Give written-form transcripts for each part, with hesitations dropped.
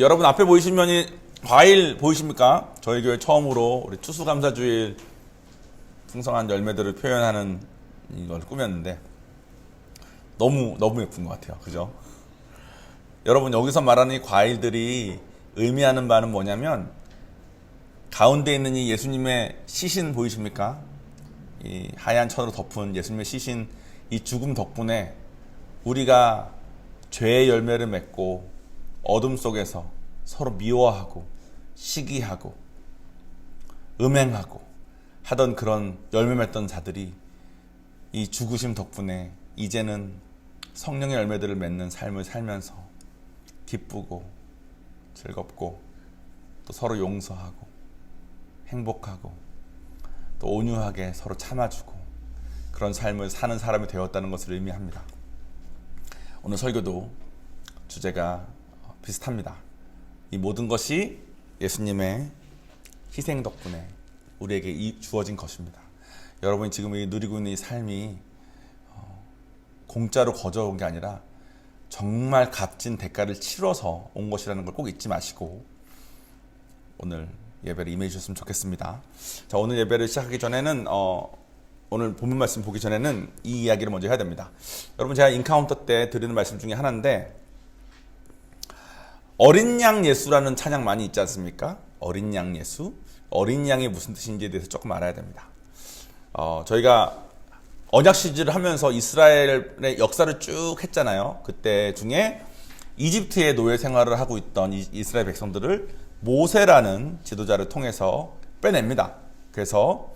여러분 앞에 보이시면 이 과일 보이십니까? 저희 교회 처음으로 우리 추수감사주일 풍성한 열매들을 표현하는 이걸 꾸몄는데 너무 예쁜 것 같아요. 그죠? 여러분 여기서 말하는 이 과일들이 의미하는 바는 뭐냐면 가운데 있는 이 예수님의 시신 보이십니까? 이 하얀 천으로 덮은 예수님의 시신, 이 죽음 덕분에 우리가 죄의 열매를 맺고 어둠 속에서 서로 미워하고 시기하고 음행하고 하던 그런 열매 맺던 자들이 이 죽으심 덕분에 이제는 성령의 열매들을 맺는 삶을 살면서 기쁘고 즐겁고 또 서로 용서하고 행복하고 또 온유하게 서로 참아주고 그런 삶을 사는 사람이 되었다는 것을 의미합니다. 오늘 설교도 주제가 비슷합니다. 이 모든 것이 예수님의 희생 덕분에 우리에게 주어진 것입니다. 여러분이 지금 누리고 있는 이 삶이 공짜로 거저온 게 아니라 정말 값진 대가를 치러서 온 것이라는 걸 꼭 잊지 마시고 오늘 예배를 임해 주셨으면 좋겠습니다. 자, 오늘 예배를 시작하기 전에는 오늘 본문 말씀 보기 전에는 이 이야기를 먼저 해야 됩니다. 여러분 제가 인카운터 때 드리는 말씀 중에 하나인데 어린 양 예수라는 찬양 많이 있지 않습니까? 어린 양 예수, 어린 양이 무슨 뜻인지에 대해서 조금 알아야 됩니다. 저희가 언약 시즌을 하면서 이스라엘의 역사를 쭉 했잖아요. 그때 중에 이집트의 노예 생활을 하고 있던 이스라엘 백성들을 모세라는 지도자를 통해서 빼냅니다. 그래서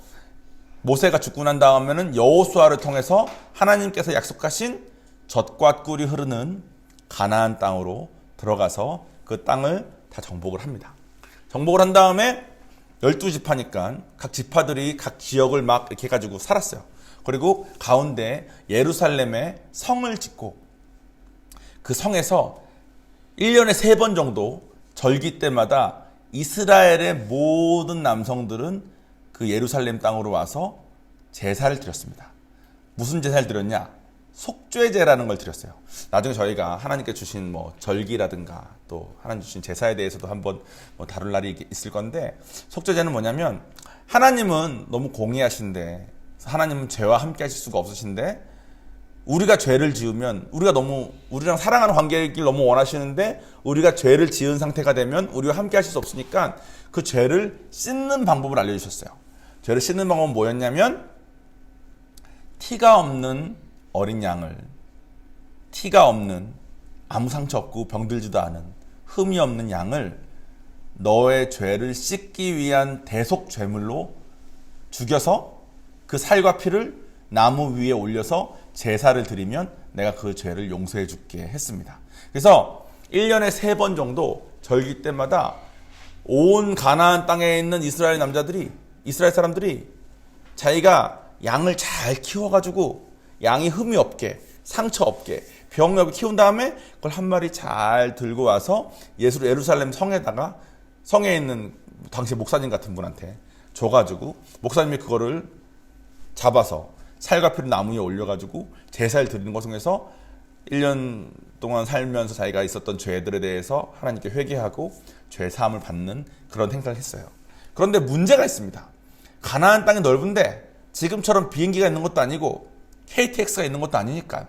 모세가 죽고 난 다음에는 여호수아를 통해서 하나님께서 약속하신 젖과 꿀이 흐르는 가나안 땅으로 들어가서 그 땅을 다 정복을 합니다. 정복을 한 다음에 12지파니까 각 지파들이 각 지역을 막 이렇게 해가지고 살았어요. 그리고 가운데 예루살렘에 성을 짓고 그 성에서 1년에 3번 정도 절기 때마다 이스라엘의 모든 남성들은 그 예루살렘 땅으로 와서 제사를 드렸습니다. 무슨 제사를 드렸냐? 속죄제라는 걸 드렸어요. 나중에 저희가 하나님께 주신 절기라든가 또 하나님 주신 제사에 대해서도 한번 다룰 날이 있을 건데 속죄제는 뭐냐면 하나님은 너무 공의하신데 하나님은 죄와 함께 하실 수가 없으신데 우리가 죄를 지으면 우리랑 사랑하는 관계를 너무 원하시는데 우리가 죄를 지은 상태가 되면 우리와 함께 하실 수 없으니까 그 죄를 씻는 방법을 알려주셨어요. 죄를 씻는 방법은 뭐였냐면 티가 없는 어린 양을 티가 없는 아무 상처 없고 병들지도 않은 흠이 없는 양을 너의 죄를 씻기 위한 대속 죄물로 죽여서 그 살과 피를 나무 위에 올려서 제사를 드리면 내가 그 죄를 용서해 줄게 했습니다. 그래서 1년에 3번 정도 절기 때마다 온 가나안 땅에 있는 이스라엘 사람들이 자기가 양을 잘 키워가지고 양이 흠이 없게 상처 없게 병이 없게 키운 다음에 그걸 한 마리 잘 들고 와서 예루살렘 성에 있는 당시 목사님 같은 분한테 줘가지고 목사님이 그거를 잡아서 살과 피를 나무 위에 올려가지고 제사를 드리는 것 중에서 1년 동안 살면서 자기가 있었던 죄들에 대해서 하나님께 회개하고 죄 사함을 받는 그런 행사를 했어요. 그런데 문제가 있습니다. 가나안 땅이 넓은데 지금처럼 비행기가 있는 것도 아니고 KTX가 있는 것도 아니니까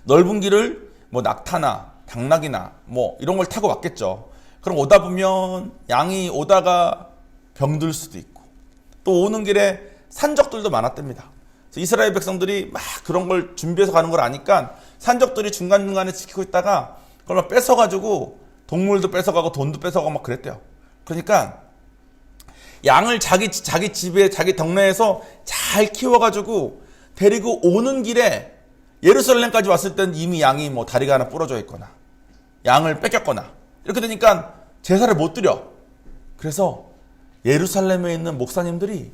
넓은 길을 낙타나 당나귀나 이런 걸 타고 왔겠죠. 그럼 오다 보면 양이 오다가 병들 수도 있고 또 오는 길에 산적들도 많았답니다. 이스라엘 백성들이 막 그런 걸 준비해서 가는 걸 아니까 산적들이 중간중간에 지키고 있다가 그걸 막 뺏어가지고 동물도 뺏어가고 돈도 뺏어가고 막 그랬대요. 그러니까 양을 자기 집에 자기 동네에서 잘 키워가지고 데리고 오는 길에 예루살렘까지 왔을 땐 이미 양이 다리가 하나 부러져 있거나 양을 뺏겼거나 이렇게 되니까 제사를 못 드려. 그래서 예루살렘에 있는 목사님들이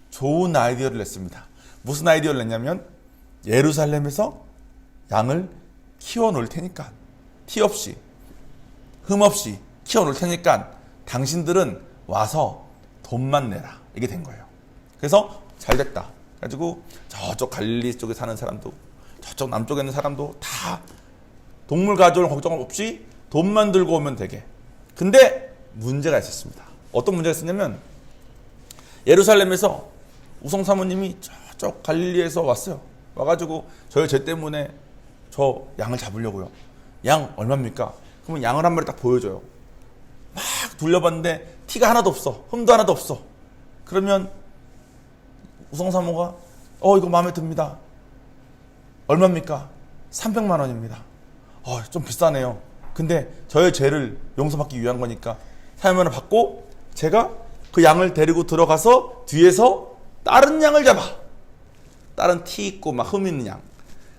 좋은 아이디어를 냈습니다. 무슨 아이디어를 냈냐면 예루살렘에서 양을 키워놓을 테니까 티 없이 흠 없이 키워놓을 테니까 당신들은 와서 돈만 내라. 이게 된 거예요. 그래서 잘 됐다. 그래가지고 저쪽 갈릴리 쪽에 사는 사람도 저쪽 남쪽에 있는 사람도 다 동물 가져올 걱정 없이 돈만 들고 오면 되게. 근데 문제가 있었습니다. 어떤 문제가 있었냐면 예루살렘에서 우성 사모님이 저쪽 갈릴리에서 왔어요. 와가지고 제 때문에 저 양을 잡으려고요. 양 얼마입니까? 그러면 양을 한 마리 딱 보여줘요. 막 돌려봤는데 티가 하나도 없어. 흠도 하나도 없어. 그러면 우성 사모가 이거 마음에 듭니다. 얼마입니까? 300만 원입니다. 좀 비싸네요. 근데 저의 죄를 용서받기 위한 거니까 300만 원 받고 제가 그 양을 데리고 들어가서 뒤에서 다른 양을 잡아. 다른 티 있고 막 흠 있는 양.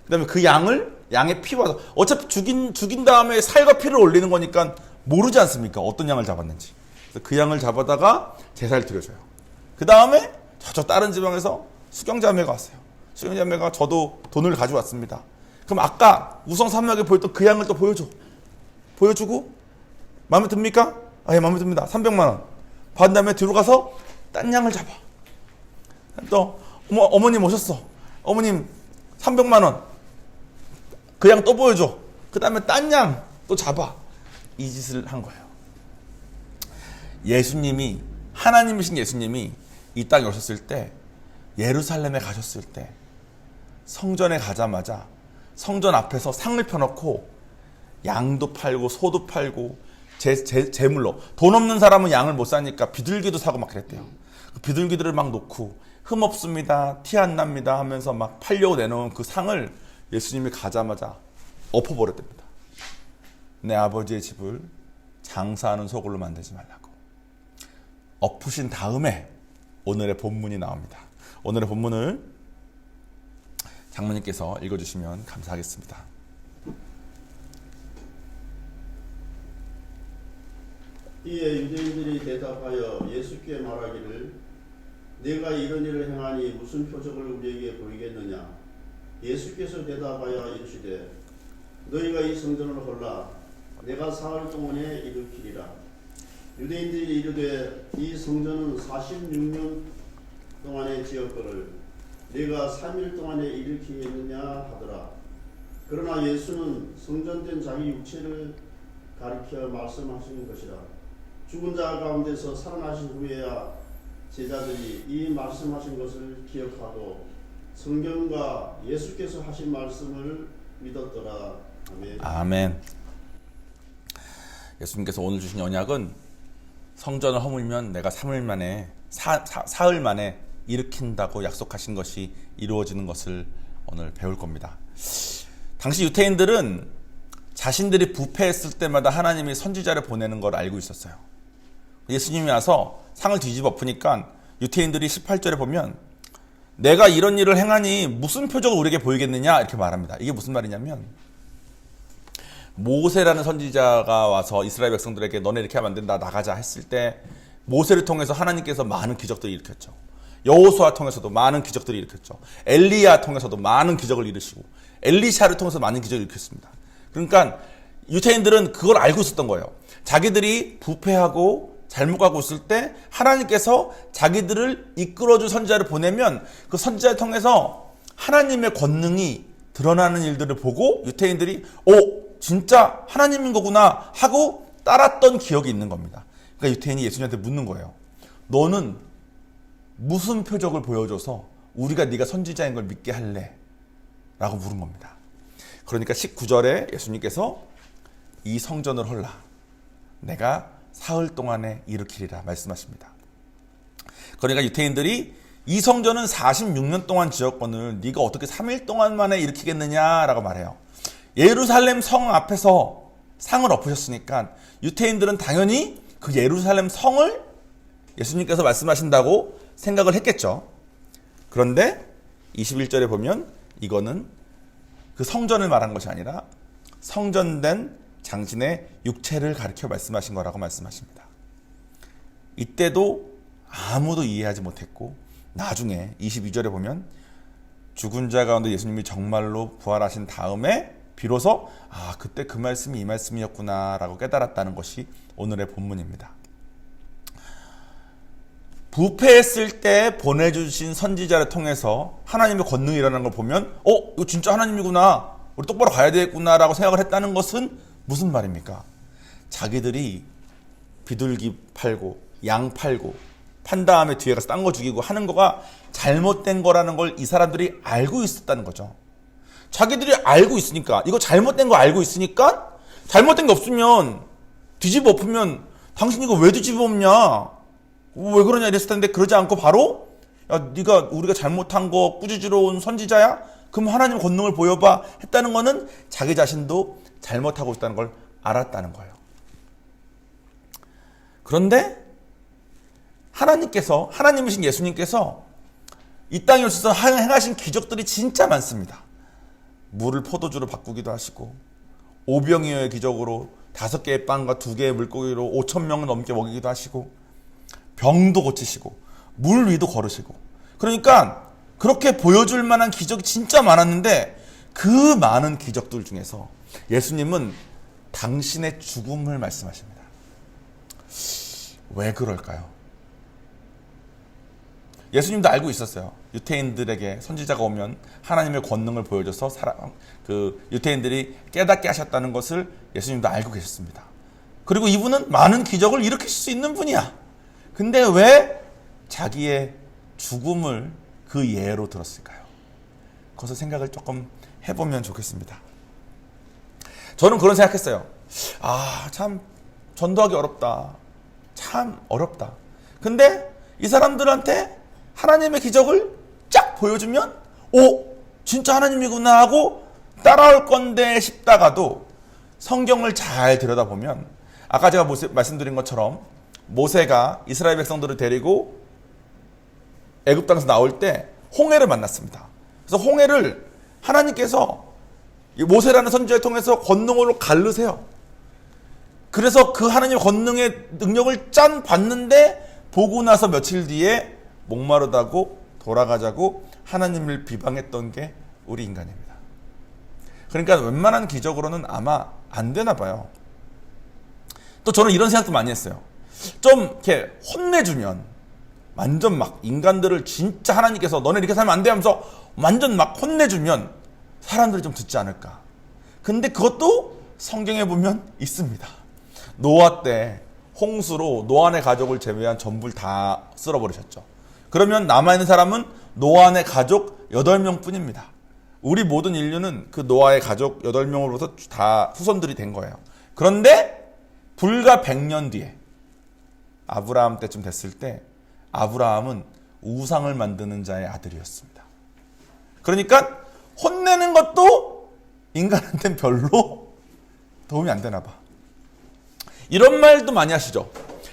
그 다음에 그 양의 피와 어차피 죽인 다음에 살과 피를 올리는 거니까 모르지 않습니까? 어떤 양을 잡았는지. 그래서 그 양을 잡아다가 제사를 드려줘요. 그 다음에 저쪽 다른 지방에서 수경자매가 왔어요. 수경자매가 저도 돈을 가져왔습니다. 그럼 아까 우성 사모에게 보였던 그 양을 또 보여주고 마음에 듭니까? 예, 마음에 듭니다. 300만 원. 받은 다음에 뒤로 가서 딴 양을 잡아. 또 어머님 오셨어. 어머님 300만 원. 그 양 또 보여줘. 그 다음에 딴 양 또 잡아. 이 짓을 한 거예요. 하나님이신 예수님이 이 땅에 오셨을 때, 예루살렘에 가셨을 때, 성전에 가자마자 성전 앞에서 상을 펴놓고 양도 팔고 소도 팔고 제물로, 돈 없는 사람은 양을 못 사니까 비둘기도 사고 막 그랬대요. 그 비둘기들을 막 놓고 흠 없습니다, 티 안 납니다 하면서 막 팔려고 내놓은 그 상을 예수님이 가자마자 엎어버렸답니다. 내 아버지의 집을 장사하는 소굴로 만들지 말라고. 엎으신 다음에 오늘의 본문이 나옵니다. 오늘의 본문을 장로님께서 읽어주시면 감사하겠습니다. 이에 유대인들이 대답하여 예수께 말하기를 내가 이런 일을 행하니 무슨 표적을 우리에게 보이겠느냐. 예수께서 대답하여 이르시되 너희가 이 성전을 헐라 내가 사흘 동안에 일으키리라. 유대인들이 이르되 이 성전은 46년 동안에 지었거늘 네가 3일 동안에 일으키겠느냐 하더라. 그러나 예수는 성전된 자기 육체를 가리켜 말씀하시는 것이라. 죽은 자 가운데서 살아나신 후에야 제자들이 이 말씀하신 것을 기억하고 성경과 예수께서 하신 말씀을 믿었더라. 아멘. 아멘. 예수님께서 오늘 주신 언약은 성전을 허물면 내가 3일 만에 사흘 만에 일으킨다고 약속하신 것이 이루어지는 것을 오늘 배울 겁니다. 당시 유태인들은 자신들이 부패했을 때마다 하나님이 선지자를 보내는 걸 알고 있었어요. 예수님이 와서 상을 뒤집어 엎으니까 유태인들이 18절에 보면 내가 이런 일을 행하니 무슨 표적을 우리에게 보이겠느냐 이렇게 말합니다. 이게 무슨 말이냐면 모세라는 선지자가 와서 이스라엘 백성들에게 너네 이렇게 하면 안 된다 나가자 했을 때 모세를 통해서 하나님께서 많은 기적들을 일으켰죠. 여호수아 통해서도 많은 기적들을 일으켰죠. 엘리야 통해서도 많은 기적을 이루시고 엘리샤를 통해서 많은 기적을 일으켰습니다. 그러니까 유태인들은 그걸 알고 있었던 거예요. 자기들이 부패하고 잘못 가고 있을 때 하나님께서 자기들을 이끌어줄 선지자를 보내면 그 선지자를 통해서 하나님의 권능이 드러나는 일들을 보고 유태인들이 진짜 하나님인 거구나 하고 따랐던 기억이 있는 겁니다. 그러니까 유태인이 예수님한테 묻는 거예요. 너는 무슨 표적을 보여줘서 우리가 네가 선지자인 걸 믿게 할래? 라고 물은 겁니다. 그러니까 19절에 예수님께서 이 성전을 헐라 내가 사흘 동안에 일으키리라 말씀하십니다. 그러니까 유태인들이 이 성전은 46년 동안 지었거늘 네가 어떻게 3일 동안 만에 일으키겠느냐라고 말해요. 예루살렘 성 앞에서 상을 엎으셨으니까 유태인들은 당연히 그 예루살렘 성을 예수님께서 말씀하신다고 생각을 했겠죠. 그런데 21절에 보면 이거는 그 성전을 말한 것이 아니라 성전된 장신의 육체를 가리켜 말씀하신 거라고 말씀하십니다. 이때도 아무도 이해하지 못했고 나중에 22절에 보면 죽은 자 가운데 예수님이 정말로 부활하신 다음에 비로소 그때 그 말씀이 이 말씀이었구나 라고 깨달았다는 것이 오늘의 본문입니다. 부패했을 때 보내주신 선지자를 통해서 하나님의 권능이 일어나는 걸 보면 이거 진짜 하나님이구나 우리 똑바로 가야 되겠구나 라고 생각을 했다는 것은 무슨 말입니까? 자기들이 비둘기 팔고 양 팔고 판 다음에 뒤에 가서 딴 거 죽이고 하는 거가 잘못된 거라는 걸 이 사람들이 알고 있었다는 거죠. 자기들이 알고 있으니까, 이거 잘못된 거 알고 있으니까, 잘못된 게 없으면 뒤집어 엎으면 당신 이거 왜 뒤집어 엎냐, 왜 그러냐 이랬을 텐데, 그러지 않고 바로 야, 네가 우리가 잘못한 거 꾸짖으러 온 선지자야? 그럼 하나님 권능을 보여봐 했다는 거는 자기 자신도 잘못하고 있다는 걸 알았다는 거예요. 그런데 하나님이신 예수님께서 이 땅에 오셔서 행하신 기적들이 진짜 많습니다. 물을 포도주로 바꾸기도 하시고, 오병이어의 기적으로 5개의 빵과 2개의 물고기로 5,000명을 넘게 먹이기도 하시고, 병도 고치시고, 물 위도 걸으시고. 그러니까 그렇게 보여줄 만한 기적이 진짜 많았는데, 그 많은 기적들 중에서 예수님은 당신의 죽음을 말씀하십니다. 왜 그럴까요? 예수님도 알고 있었어요. 유대인들에게 선지자가 오면 하나님의 권능을 보여줘서 유대인들이 깨닫게 하셨다는 것을 예수님도 알고 계셨습니다. 그리고 이분은 많은 기적을 일으킬 수 있는 분이야. 근데 왜 자기의 죽음을 그 예로 들었을까요? 그것을 생각을 조금 해보면 좋겠습니다. 저는 그런 생각했어요. 참 전도하기 어렵다. 참 어렵다. 근데 이 사람들한테 하나님의 기적을 쫙 보여주면 진짜 하나님이구나 하고 따라올 건데 싶다가도, 성경을 잘 들여다보면 아까 제가 말씀드린 것처럼 모세가 이스라엘 백성들을 데리고 애굽 땅에서 나올 때 홍해를 만났습니다. 그래서 홍해를 하나님께서 모세라는 선지자를 통해서 권능으로 가르세요. 그래서 그 하나님의 권능의 능력을 짠 봤는데, 보고 나서 며칠 뒤에 목마르다고 돌아가자고 하나님을 비방했던 게 우리 인간입니다. 그러니까 웬만한 기적으로는 아마 안 되나 봐요. 또 저는 이런 생각도 많이 했어요. 좀 이렇게 혼내주면, 완전 막 인간들을 진짜 하나님께서 너네 이렇게 살면 안 돼 하면서 완전 막 혼내주면 사람들이 좀 듣지 않을까. 근데 그것도 성경에 보면 있습니다. 노아 때 홍수로 노아네 가족을 제외한 전부를 다 쓸어버리셨죠. 그러면 남아있는 사람은 노아네 가족 8명 뿐입니다. 우리 모든 인류는 그 노아의 가족 8명으로부터 다 후손들이 된 거예요. 그런데 불과 100년 뒤에 아브라함 때쯤 됐을 때, 아브라함은 우상을 만드는 자의 아들이었습니다. 그러니까 혼내는 것도 인간한테는 별로 도움이 안 되나 봐. 이런 말도 많이 하시죠.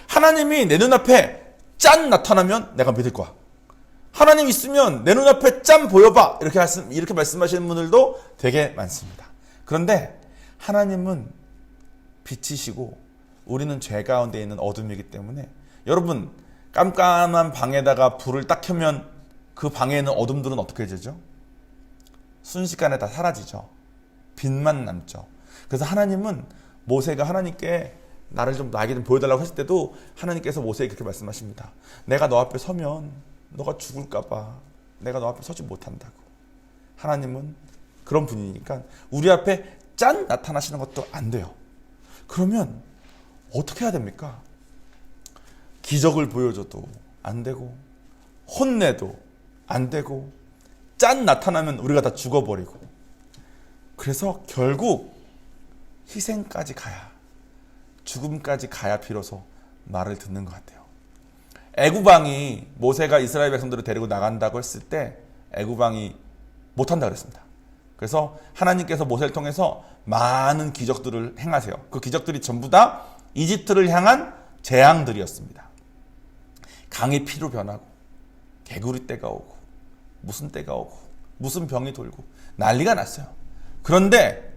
하나님이 내 눈앞에 짠 나타나면 내가 믿을 거야. 하나님 있으면 내 눈앞에 짠 보여봐. 이렇게 말씀하시는 분들도 되게 많습니다. 그런데 하나님은 빛이시고 우리는 죄 가운데 있는 어둠이기 때문에, 여러분, 깜깜한 방에다가 불을 딱 켜면 그 방에 있는 어둠들은 어떻게 되죠? 순식간에 다 사라지죠. 빛만 남죠. 그래서 하나님은, 모세가 하나님께 나에게 좀 보여달라고 했을 때도 하나님께서 모세에게 그렇게 말씀하십니다. 내가 너 앞에 서면 너가 죽을까봐 내가 너 앞에 서지 못한다고. 하나님은 그런 분이니까 우리 앞에 짠 나타나시는 것도 안 돼요. 그러면 어떻게 해야 됩니까? 기적을 보여줘도 안 되고, 혼내도 안 되고, 짠 나타나면 우리가 다 죽어버리고. 그래서 결국 희생까지 가야, 죽음까지 가야 비로소 말을 듣는 것 같아요. 애굽왕이 모세가 이스라엘 백성들을 데리고 나간다고 했을 때 애굽왕이 못한다 그랬습니다. 그래서 하나님께서 모세를 통해서 많은 기적들을 행하세요. 그 기적들이 전부 다 이집트를 향한 재앙들이었습니다. 강이 피로 변하고, 개구리 떼가 오고, 무슨 떼가 오고, 무슨 병이 돌고 난리가 났어요. 그런데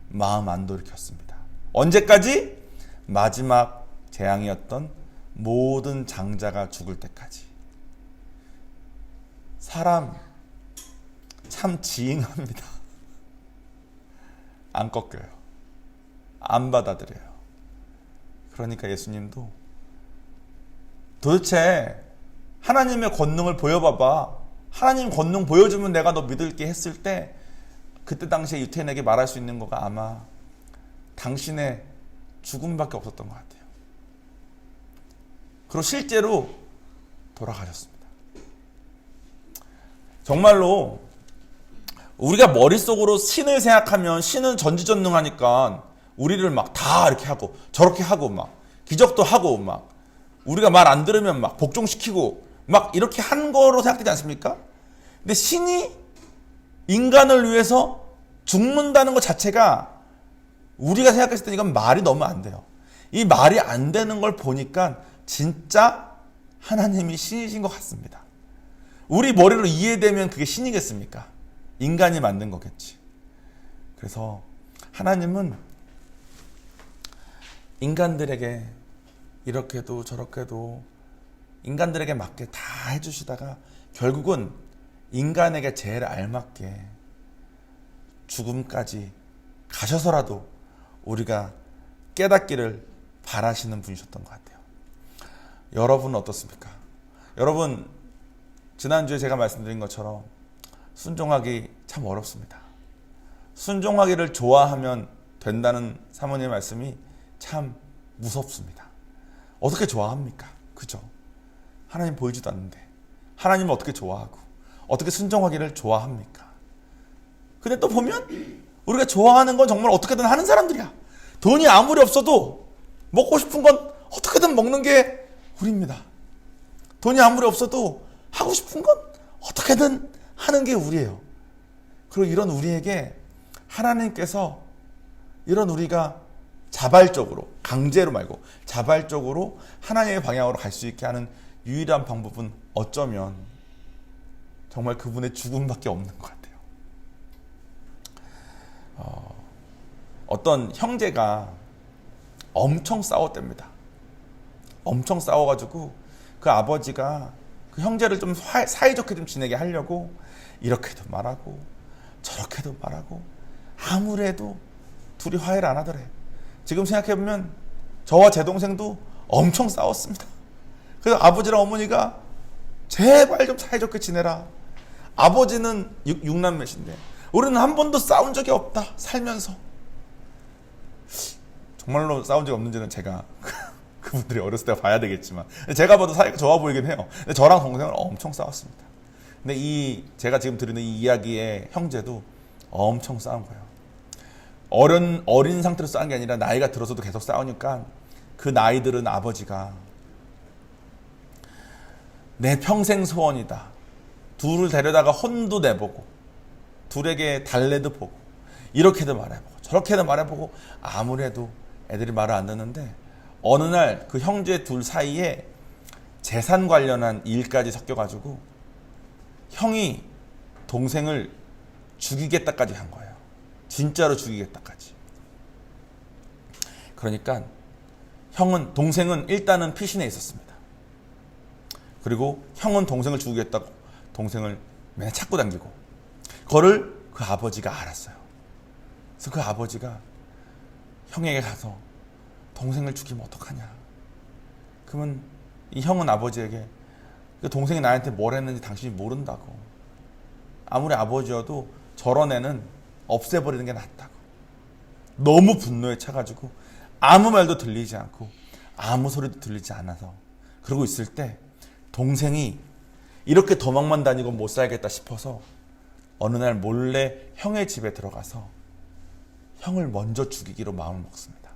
마음 안 돌이켰습니다. 언제까지? 마지막 재앙이었던 모든 장자가 죽을 때까지. 사람 참 지잉합니다. 안 꺾여요. 안 받아들여요. 그러니까 예수님도 도대체 하나님의 권능을 보여봐봐. 하나님 권능 보여주면 내가 너 믿을게 했을 때, 그때 당시에 유태인에게 말할 수 있는 거가 아마 당신의 죽음밖에 없었던 것 같아요. 그리고 실제로 돌아가셨습니다. 정말로 우리가 머릿속으로 신을 생각하면 신은 전지전능하니까 우리를 막 다 이렇게 하고 저렇게 하고 막 기적도 하고 막 우리가 말 안 들으면 막 복종시키고 막 이렇게 한 거로 생각되지 않습니까? 근데 신이 인간을 위해서 죽는다는 것 자체가 우리가 생각했을 때 이건 말이 너무 안 돼요. 이 말이 안 되는 걸 보니까 진짜 하나님이 신이신 것 같습니다. 우리 머리로 이해되면 그게 신이겠습니까? 인간이 만든 거겠지. 그래서 하나님은 인간들에게 이렇게도 저렇게도 인간들에게 맞게 다 해주시다가 결국은 인간에게 제일 알맞게 죽음까지 가셔서라도 우리가 깨닫기를 바라시는 분이셨던 것 같아요. 여러분은 어떻습니까? 여러분, 지난주에 제가 말씀드린 것처럼 순종하기 참 어렵습니다. 순종하기를 좋아하면 된다는 사모님의 말씀이 참 무섭습니다. 어떻게 좋아합니까? 그죠? 하나님 보이지도 않는데 하나님을 어떻게 좋아하고 어떻게 순종하기를 좋아합니까? 근데 또 보면 우리가 좋아하는 건 정말 어떻게든 하는 사람들이야. 돈이 아무리 없어도 먹고 싶은 건 어떻게든 먹는 게 우리입니다. 돈이 아무리 없어도 하고 싶은 건 어떻게든 하는 게 우리예요. 그리고 이런 우리에게 하나님께서 이런 우리가 자발적으로, 강제로 말고 자발적으로 하나님의 방향으로 갈 수 있게 하는 유일한 방법은 어쩌면 정말 그분의 죽음밖에 없는 것 같아요. 어떤 형제가 엄청 싸웠답니다. 엄청 싸워가지고 그 아버지가 그 형제를 좀 사이좋게 좀 지내게 하려고 이렇게도 말하고 저렇게도 말하고 아무래도 둘이 화해를 안 하더래. 지금 생각해보면 저와 제 동생도 엄청 싸웠습니다. 그래서 아버지랑 어머니가 제발 좀 사이좋게 지내라. 아버지는 6남매신데 우리는 한 번도 싸운 적이 없다. 살면서. 정말로 싸운 적이 없는지는 제가 그분들이 어렸을 때 봐야 되겠지만 제가 봐도 사이가 좋아 보이긴 해요. 근데 저랑 동생은 엄청 싸웠습니다. 근데 제가 지금 드리는 이 이야기의 형제도 엄청 싸운 거예요. 어린 상태로 싸운 게 아니라 나이가 들어서도 계속 싸우니까 그 나이들은 아버지가 내 평생 소원이다. 둘을 데려다가 혼도 내보고 둘에게 달래도 보고 이렇게도 말해보고 저렇게도 말해보고 아무래도 애들이 말을 안 듣는데 어느 날 그 형제 둘 사이에 재산 관련한 일까지 섞여가지고 형이 동생을 죽이겠다까지 한 거예요. 진짜로 죽이겠다까지. 그러니까 동생은 일단은 피신해 있었습니다. 그리고 형은 동생을 죽이겠다고 동생을 맨날 찾고 다니고 그거를 그 아버지가 알았어요. 그래서 그 아버지가 형에게 가서 동생을 죽이면 어떡하냐. 그러면 이 형은 아버지에게 그 동생이 나한테 뭘 했는지 당신이 모른다고. 아무리 아버지여도 저런 애는 없애버리는 게 낫다고. 너무 분노에 차가지고 아무 말도 들리지 않고 아무 소리도 들리지 않아서 그러고 있을 때 동생이 이렇게 도망만 다니고 못 살겠다 싶어서 어느 날 몰래 형의 집에 들어가서 형을 먼저 죽이기로 마음을 먹습니다.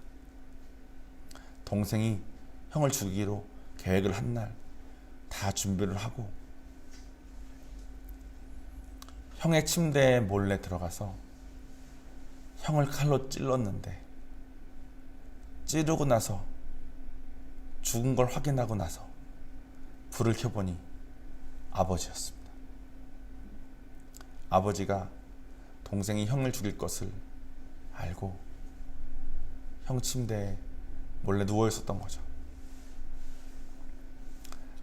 동생이 형을 죽이기로 계획을 한 날 다 준비를 하고 형의 침대에 몰래 들어가서 형을 칼로 찔렀는데 찌르고 나서 죽은 걸 확인하고 나서 불을 켜보니 아버지였습니다. 아버지가 동생이 형을 죽일 것을 알고 형 침대에 몰래 누워 있었던 거죠.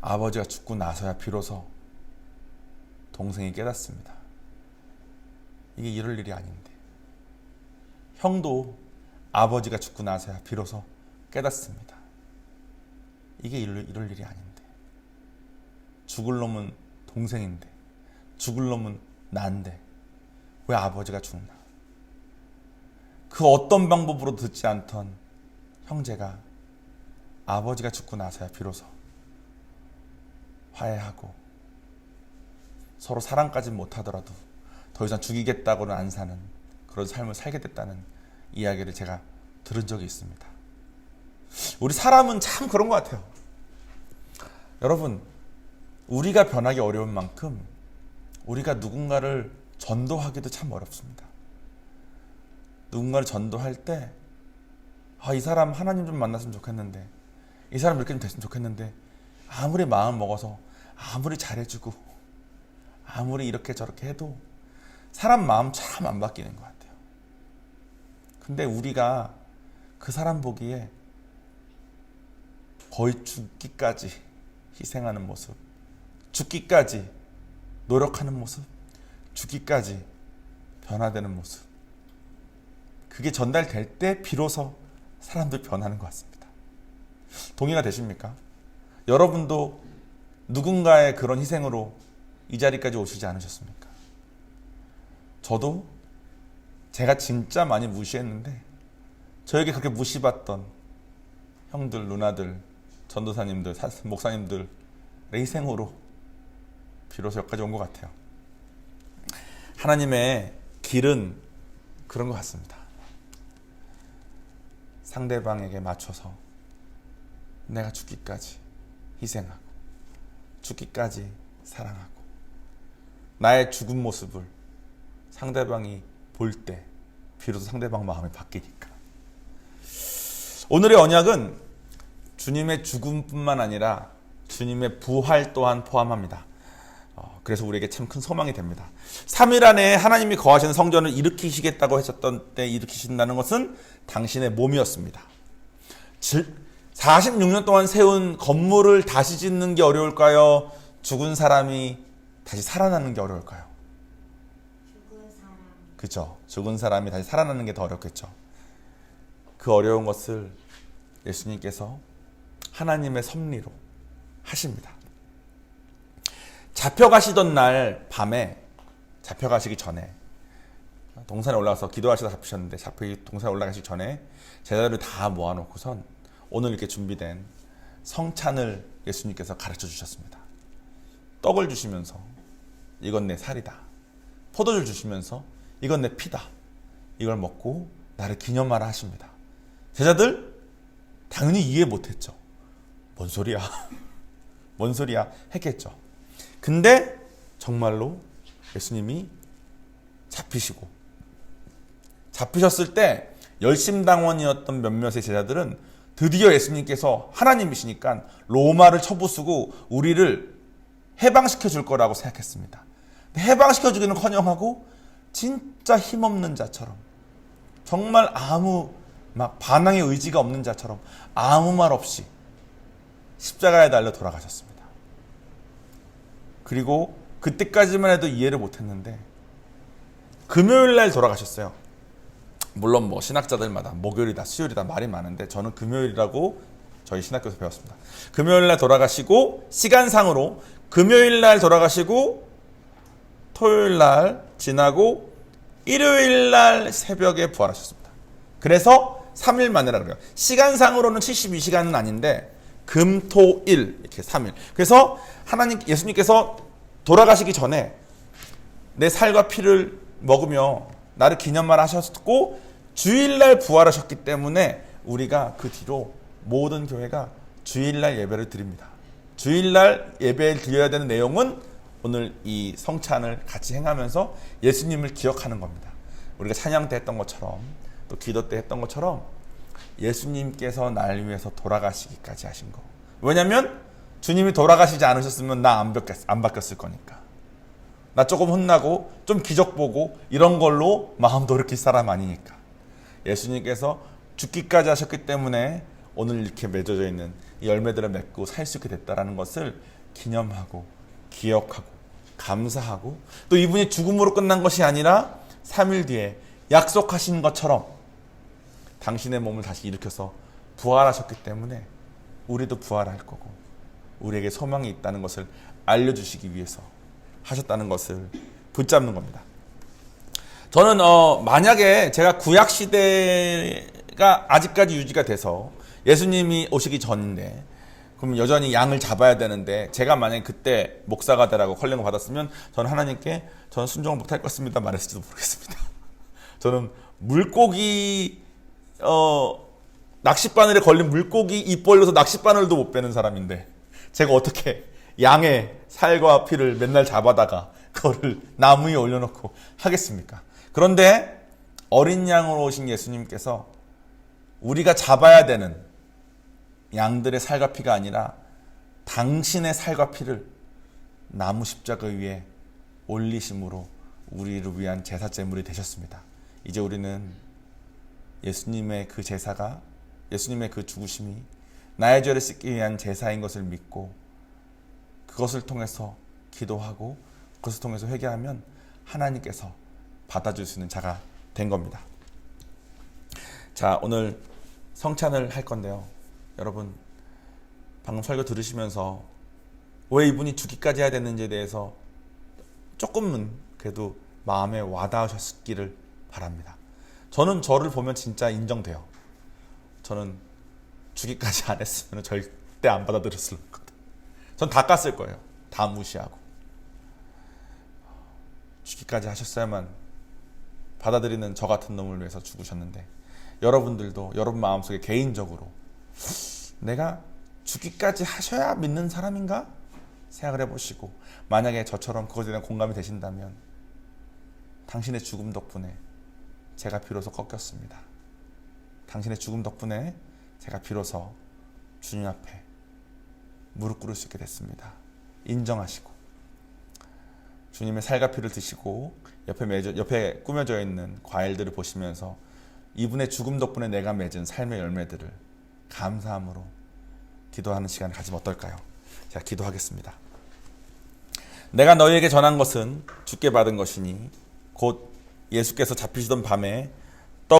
아버지가 죽고 나서야 비로소 동생이 깨닫습니다. 이게 이럴 일이 아닌데. 형도 아버지가 죽고 나서야 비로소 깨닫습니다. 이게 이럴 일이 아닌데. 죽을 놈은 동생인데, 죽을 놈은 난데 왜 아버지가 죽나. 그 어떤 방법으로 듣지 않던 형제가 아버지가 죽고 나서야 비로소 화해하고 서로 사랑까지 못하더라도 더 이상 죽이겠다고는 안 사는 그런 삶을 살게 됐다는 이야기를 제가 들은 적이 있습니다. 우리 사람은 참 그런 것 같아요. 여러분, 우리가 변하기 어려운 만큼 우리가 누군가를 전도하기도 참 어렵습니다. 누군가를 전도할 때 이 사람 하나님 좀 만났으면 좋겠는데, 이 사람 이렇게 좀 됐으면 좋겠는데, 아무리 마음 먹어서 아무리 잘해주고 아무리 이렇게 저렇게 해도 사람 마음 참 안 바뀌는 것 같아요. 근데 우리가 그 사람 보기에 거의 죽기까지 희생하는 모습, 죽기까지 노력하는 모습, 죽기까지 변화되는 모습, 그게 전달될 때 비로소 사람들이 변하는 것 같습니다. 동의가 되십니까? 여러분도 누군가의 그런 희생으로 이 자리까지 오시지 않으셨습니까? 저도 제가 진짜 많이 무시했는데 저에게 그렇게 무시받던 형들, 누나들, 전도사님들, 목사님들의 희생으로 비로소 여기까지 온 것 같아요. 하나님의 길은 그런 것 같습니다. 상대방에게 맞춰서 내가 죽기까지 희생하고 죽기까지 사랑하고 나의 죽은 모습을 상대방이 볼 때 비로소 상대방 마음이 바뀌니까. 오늘의 언약은 주님의 죽음뿐만 아니라 주님의 부활 또한 포함합니다. 그래서 우리에게 참 큰 소망이 됩니다. 3일 안에 하나님이 거하시는 성전을 일으키시겠다고 하셨던 때 일으키신다는 것은 당신의 몸이었습니다. 46년 동안 세운 건물을 다시 짓는 게 어려울까요? 죽은 사람이 다시 살아나는 게 어려울까요? 그죠? 죽은 사람이 다시 살아나는 게 더 어렵겠죠. 그 어려운 것을 예수님께서 하나님의 섭리로 하십니다. 잡혀가시던 날 밤에, 잡혀가시기 전에 동산에 올라가서 기도하시다 잡히셨는데 동산에 올라가시기 전에 제자들을 다 모아놓고선 오늘 이렇게 준비된 성찬을 예수님께서 가르쳐 주셨습니다. 떡을 주시면서 이건 내 살이다. 포도주를 주시면서 이건 내 피다. 이걸 먹고 나를 기념하라 하십니다. 제자들 당연히 이해 못했죠. 뭔 소리야? 뭔 소리야? 했겠죠. 근데 정말로 예수님이 잡히셨을 때 열심당원이었던 몇몇의 제자들은 드디어 예수님께서 하나님이시니까 로마를 쳐부수고 우리를 해방시켜 줄 거라고 생각했습니다. 해방시켜 주기는 커녕하고 진짜 힘없는 자처럼, 정말 아무 반항의 의지가 없는 자처럼 아무 말 없이 십자가에 달려 돌아가셨습니다. 그리고 그때까지만 해도 이해를 못했는데 금요일 날 돌아가셨어요. 물론 신학자들마다 목요일이다, 수요일이다 말이 많은데 저는 금요일이라고 저희 신학교에서 배웠습니다. 금요일 날 돌아가시고 시간상으로 금요일 날 돌아가시고 토요일 날 지나고 일요일 날 새벽에 부활하셨습니다. 그래서 3일 만이라 그래요. 시간상으로는 72시간은 아닌데 금, 토, 일 이렇게 3일. 그래서 예수님께서 돌아가시기 전에 내 살과 피를 먹으며 나를 기념하라 하셨고 주일날 부활하셨기 때문에 우리가 그 뒤로 모든 교회가 주일날 예배를 드립니다. 주일날 예배를 드려야 되는 내용은 오늘 이 성찬을 같이 행하면서 예수님을 기억하는 겁니다. 우리가 찬양 때 했던 것처럼 또 기도 때 했던 것처럼 예수님께서 날 위해서 돌아가시기까지 하신 거. 왜냐면 주님이 돌아가시지 않으셨으면 나 안 바뀌었을 거니까. 나 조금 혼나고 좀 기적 보고 이런 걸로 마음 돌이킬 사람 아니니까. 예수님께서 죽기까지 하셨기 때문에 오늘 이렇게 맺어져 있는 이 열매들을 맺고 살 수 있게 됐다라는 것을 기념하고 기억하고 감사하고, 또 이분이 죽음으로 끝난 것이 아니라 3일 뒤에 약속하신 것처럼 당신의 몸을 다시 일으켜서 부활하셨기 때문에 우리도 부활할 거고 우리에게 소망이 있다는 것을 알려주시기 위해서 하셨다는 것을 붙잡는 겁니다. 저는 만약에 제가 구약시대가 가 아직까지 유지가 돼서 예수님이 오시기 전인데 그럼 여전히 양을 잡아야 되는데 제가 만약에 그때 목사가 되라고 컬링을 받았으면 저는 하나님께 저는 순종을 못할 것입니다 말했을지도 모르겠습니다. 저는 물고기 낚싯바늘에 걸린 물고기 입 벌려서 낚싯바늘도 못 빼는 사람인데 제가 어떻게 양의 살과 피를 맨날 잡아다가 그거를 나무 위에 올려놓고 하겠습니까? 그런데 어린 양으로 오신 예수님께서 우리가 잡아야 되는 양들의 살과 피가 아니라 당신의 살과 피를 나무 십자가 위에 올리심으로 우리를 위한 제사 제물이 되셨습니다. 이제 우리는 예수님의 그 제사가, 예수님의 그 죽으심이 나의 죄를 씻기 위한 제사인 것을 믿고 그것을 통해서 기도하고 그것을 통해서 회개하면 하나님께서 받아줄 수 있는 자가 된 겁니다. 자, 오늘 성찬을 할 건데요. 여러분, 방금 설교 들으시면서 왜 이분이 죽기까지 해야 되는지에 대해서 조금은 그래도 마음에 와닿으셨기를 바랍니다. 저는 저를 보면 진짜 인정돼요. 저는 죽기까지 안 했으면 절대 안 받아들였을 거거든. 전 다 깠을 거예요. 다 무시하고. 죽기까지 하셨어야만 받아들이는 저 같은 놈을 위해서 죽으셨는데 여러분들도 여러분 마음속에 개인적으로 내가 죽기까지 하셔야 믿는 사람인가? 생각을 해보시고 만약에 저처럼 그것에 대한 공감이 되신다면 당신의 죽음 덕분에 제가 비로소 꺾였습니다. 당신의 죽음 덕분에 제가 비로소 주님 앞에 무릎 꿇을 수 있게 됐습니다. 인정하시고 주님의 살과 피를 드시고 옆에 꾸며져 있는 과일들을 보시면서 이분의 죽음 덕분에 내가 맺은 삶의 열매들을 감사함으로 기도하는 시간을 가지면 어떨까요? 자, 기도하겠습니다. 내가 너희에게 전한 것은 주께 받은 것이니 곧 예수께서 잡히시던 밤에